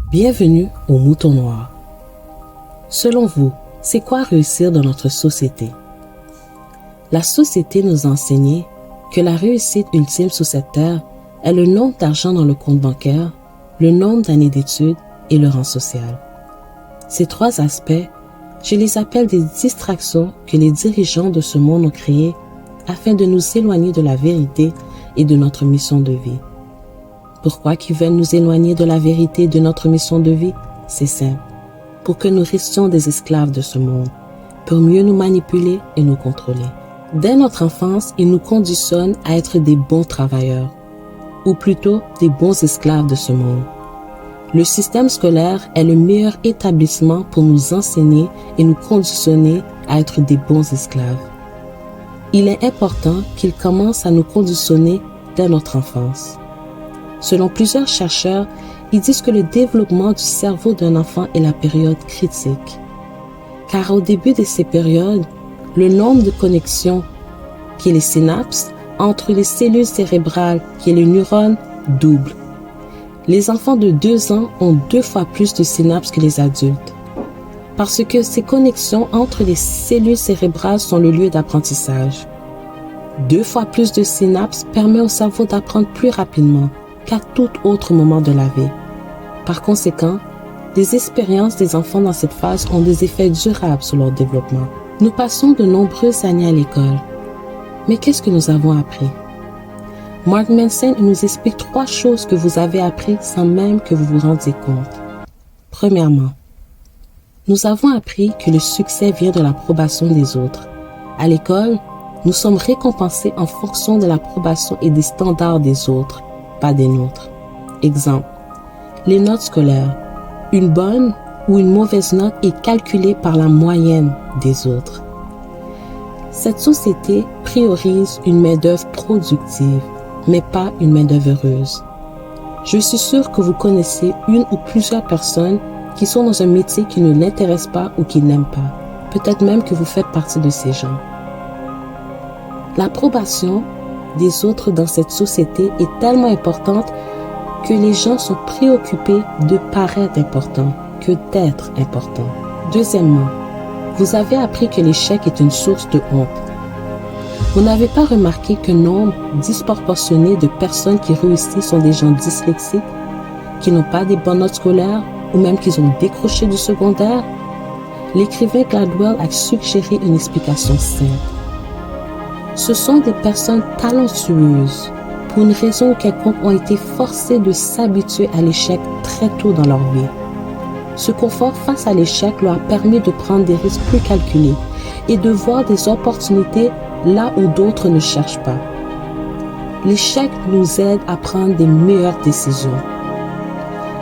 Bienvenue au Mouton Noir. Selon vous, c'est quoi réussir dans notre société? La société nous a enseigné que la réussite ultime sur cette terre est le nombre d'argent dans le compte bancaire, le nombre d'années d'études et le rang social. Ces trois aspects, je les appelle des distractions que les dirigeants de ce monde ont créées afin de nous éloigner de la vérité et de notre mission de vie. Pourquoi qu'ils veulent nous éloigner de la vérité et de notre mission de vie? C'est simple. Pour que nous restions des esclaves de ce monde, pour mieux nous manipuler et nous contrôler. Dès notre enfance, ils nous conditionnent à être des bons travailleurs, ou plutôt des bons esclaves de ce monde. Le système scolaire est le meilleur établissement pour nous enseigner et nous conditionner à être des bons esclaves. Il est important qu'il commence à nous conditionner dès notre enfance. Selon plusieurs chercheurs, ils disent que le développement du cerveau d'un enfant est la période critique. Car au début de ces périodes, le nombre de connexions, qui est les synapses, entre les cellules cérébrales, qui est les neurones, double. Les enfants de 2 ans ont 2 fois plus de synapses que les adultes. Parce que ces connexions entre les cellules cérébrales sont le lieu d'apprentissage. 2 fois plus de synapses permet au cerveau d'apprendre plus rapidement qu'à tout autre moment de la vie. Par conséquent, les expériences des enfants dans cette phase ont des effets durables sur leur développement. Nous passons de nombreuses années à l'école. Mais qu'est-ce que nous avons appris? Mark Manson nous explique 3 choses que vous avez apprises sans même que vous vous rendiez compte. Premièrement, nous avons appris que le succès vient de l'approbation des autres. À l'école, nous sommes récompensés en fonction de l'approbation et des standards des autres, pas des nôtres. Exemple, les notes scolaires. Une bonne ou une mauvaise note est calculée par la moyenne des autres. Cette société priorise une main-d'œuvre productive, mais pas une main-d'œuvre heureuse. Je suis sûr que vous connaissez une ou plusieurs personnes qui sont dans un métier qui ne l'intéresse pas ou qui n'aiment pas. Peut-être même que vous faites partie de ces gens. L'approbation des autres dans cette société est tellement importante que les gens sont préoccupés de paraître importants que d'être importants. Deuxièmement, vous avez appris que l'échec est une source de honte. Vous n'avez pas remarqué qu'un nombre disproportionné de personnes qui réussissent sont des gens dyslexiques, qui n'ont pas des bonnes notes scolaires ou même qu'ils ont décroché du secondaire? L'écrivain Gladwell a suggéré une explication simple. Ce sont des personnes talentueuses, pour une raison quelconque, ont été forcées de s'habituer à l'échec très tôt dans leur vie. Ce confort face à l'échec leur a permis de prendre des risques plus calculés et de voir des opportunités là où d'autres ne cherchent pas. L'échec nous aide à prendre des meilleures décisions.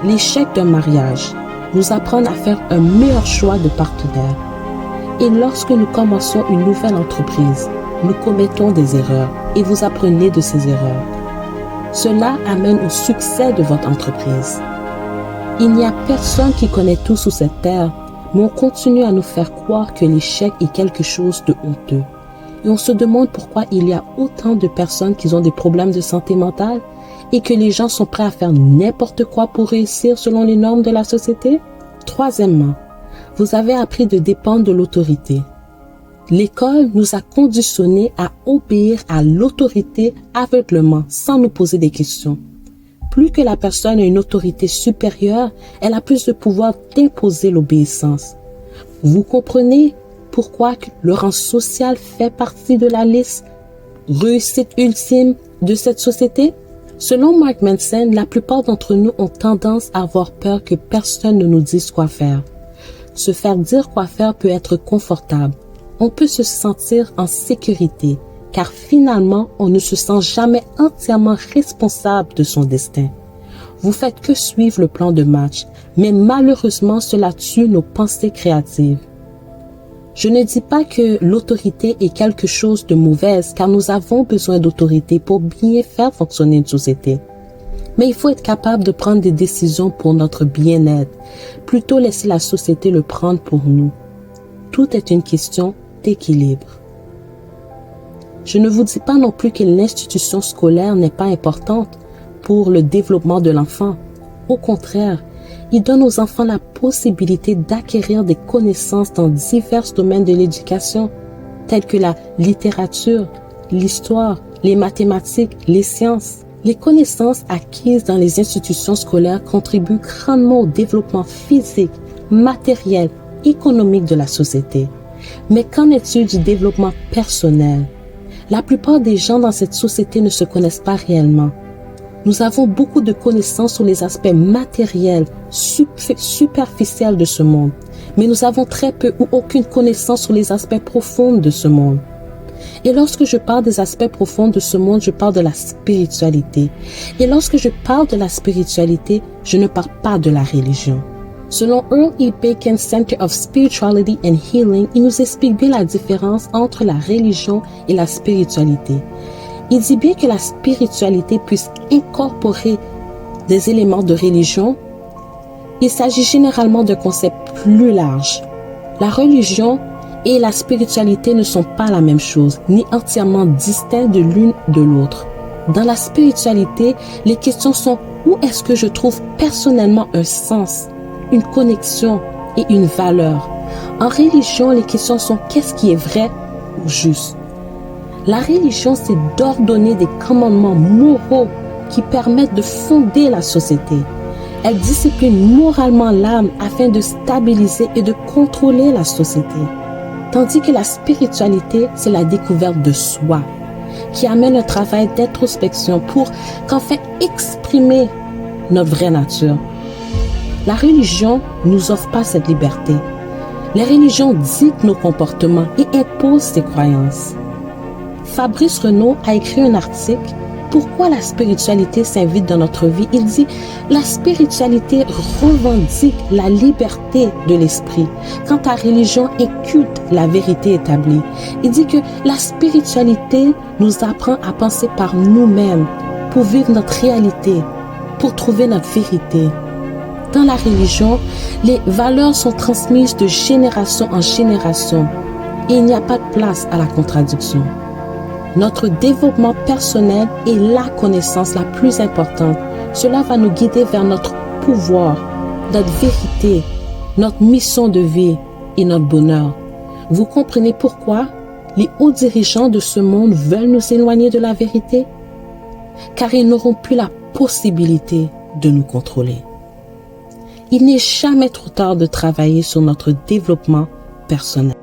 L'échec d'un mariage nous apprend à faire un meilleur choix de partenaire. Et lorsque nous commençons une nouvelle entreprise, nous commettons des erreurs et vous apprenez de ces erreurs. Cela amène au succès de votre entreprise. Il n'y a personne qui connaît tout sur cette terre, mais on continue à nous faire croire que l'échec est quelque chose de honteux. Et on se demande pourquoi il y a autant de personnes qui ont des problèmes de santé mentale et que les gens sont prêts à faire n'importe quoi pour réussir selon les normes de la société. Troisièmement, vous avez appris de dépendre de l'autorité. L'école nous a conditionnés à obéir à l'autorité aveuglément, sans nous poser des questions. Plus que la personne a une autorité supérieure, elle a plus de pouvoir d'imposer l'obéissance. Vous comprenez pourquoi le rang social fait partie de la liste réussite ultime de cette société? Selon Mark Manson, la plupart d'entre nous ont tendance à avoir peur que personne ne nous dise quoi faire. Se faire dire quoi faire peut être confortable. On peut se sentir en sécurité, car finalement, on ne se sent jamais entièrement responsable de son destin. Vous faites que suivre le plan de match, mais malheureusement, cela tue nos pensées créatives. Je ne dis pas que l'autorité est quelque chose de mauvais, car nous avons besoin d'autorité pour bien faire fonctionner une société. Mais il faut être capable de prendre des décisions pour notre bien-être, plutôt laisser la société le prendre pour nous. Tout est une question d'équilibre. Je ne vous dis pas non plus que l'institution scolaire n'est pas importante pour le développement de l'enfant. Au contraire, Il donne aux enfants la possibilité d'acquérir des connaissances dans divers domaines de l'éducation, tels que la littérature, l'histoire, les mathématiques, les sciences. Les connaissances acquises dans les institutions scolaires contribuent grandement au développement physique, matériel, économique de la société. Mais qu'en est-il du développement personnel? La plupart des gens dans cette société ne se connaissent pas réellement. Nous avons beaucoup de connaissances sur les aspects matériels, superficiels de ce monde, mais nous avons très peu ou aucune connaissance sur les aspects profonds de ce monde. Et lorsque je parle des aspects profonds de ce monde, je parle de la spiritualité. Et lorsque je parle de la spiritualité, je ne parle pas de la religion. Selon Earl E. Bacon Center of Spirituality and Healing, il nous explique bien la différence entre la religion et la spiritualité. Il dit bien que la spiritualité puisse incorporer des éléments de religion. Il s'agit généralement d'un concept plus large. La religion et la spiritualité ne sont pas la même chose, ni entièrement distinctes de l'une de l'autre. Dans la spiritualité, les questions sont où est-ce que je trouve personnellement un sens, une connexion et une valeur. En religion, les questions sont qu'est-ce qui est vrai ou juste. La religion, c'est d'ordonner des commandements moraux qui permettent de fonder la société. Elle discipline moralement l'âme afin de stabiliser et de contrôler la société. Tandis que la spiritualité, c'est la découverte de soi, qui amène un travail d'introspection pour qu'enfin exprimer notre vraie nature. La religion ne nous offre pas cette liberté. Les religions dictent nos comportements et imposent ses croyances. Fabrice Renaud a écrit un article « Pourquoi la spiritualité s'invite dans notre vie ?» Il dit « La spiritualité revendique la liberté de l'esprit, quand ta religion inculte la vérité établie. » Il dit que la spiritualité nous apprend à penser par nous-mêmes pour vivre notre réalité, pour trouver notre vérité. Dans la religion, les valeurs sont transmises de génération en génération et il n'y a pas de place à la contradiction. Notre développement personnel est la connaissance la plus importante. Cela va nous guider vers notre pouvoir, notre vérité, notre mission de vie et notre bonheur. Vous comprenez pourquoi les hauts dirigeants de ce monde veulent nous éloigner de la vérité? Car ils n'auront plus la possibilité de nous contrôler. Il n'est jamais trop tard de travailler sur notre développement personnel.